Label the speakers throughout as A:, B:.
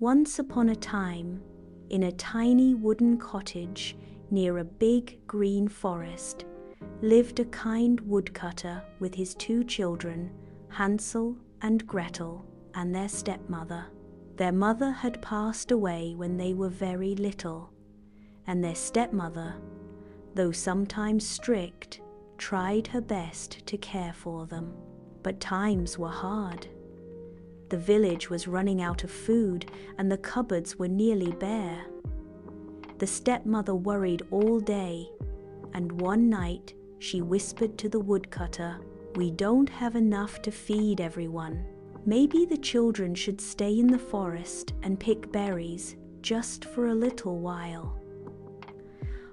A: Once upon a time, in a tiny wooden cottage near a big green forest, lived a kind woodcutter with his 2 children, Hansel and Gretel, and their stepmother. Their mother had passed away when they were very little, and their stepmother, though sometimes strict, tried her best to care for them. But times were hard. The village was running out of food, and the cupboards were nearly bare. The stepmother worried all day, and one night she whispered to the woodcutter, "We don't have enough to feed everyone. Maybe the children should stay in the forest and pick berries just for a little while."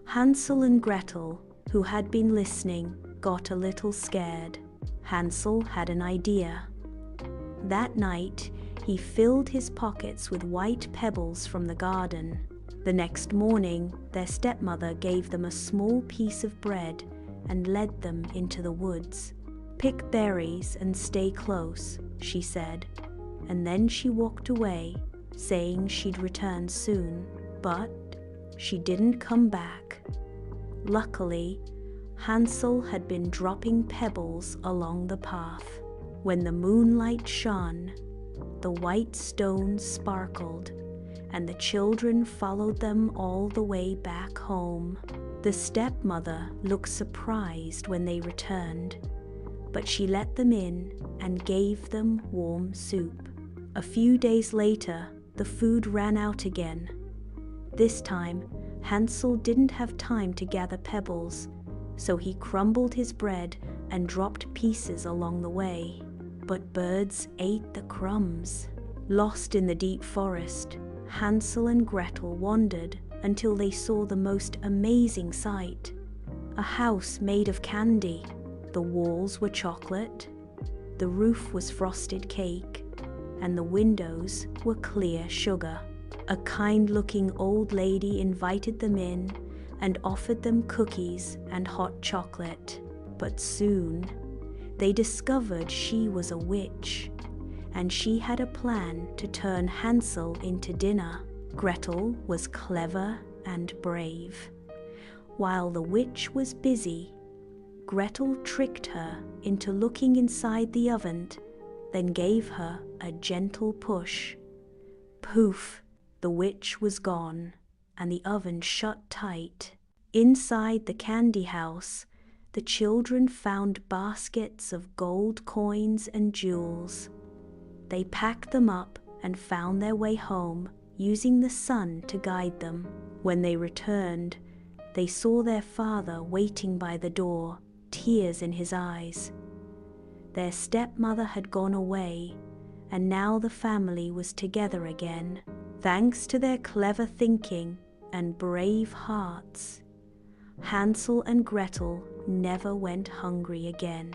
A: Hansel and Gretel, who had been listening, got a little scared. Hansel had an idea. That night, he filled his pockets with white pebbles from the garden. The next morning, their stepmother gave them a small piece of bread and led them into the woods. "Pick berries and stay close," she said, and then she walked away, saying she'd return soon. But she didn't come back. Luckily, Hansel had been dropping pebbles along the path. When the moonlight shone, the white stones sparkled, and the children followed them all the way back home. The stepmother looked surprised when they returned, but she let them in and gave them warm soup. A few days later, the food ran out again. This time, Hansel didn't have time to gather pebbles, so he crumbled his bread and dropped pieces along the way. But birds ate the crumbs. Lost in the deep forest, Hansel and Gretel wandered until they saw the most amazing sight. A house made of candy. The walls were chocolate, the roof was frosted cake, and the windows were clear sugar. A kind-looking old lady invited them in and offered them cookies and hot chocolate. But soon, they discovered she was a witch, and she had a plan to turn Hansel into dinner. Gretel was clever and brave. While the witch was busy, Gretel tricked her into looking inside the oven, then gave her a gentle push. Poof! The witch was gone, and the oven shut tight. Inside the candy house, the children found baskets of gold coins and jewels. They packed them up and found their way home, using the sun to guide them. When they returned, they saw their father waiting by the door, tears in his eyes. Their stepmother had gone away, and now the family was together again. Thanks to their clever thinking and brave hearts, Hansel and Gretel never went hungry again.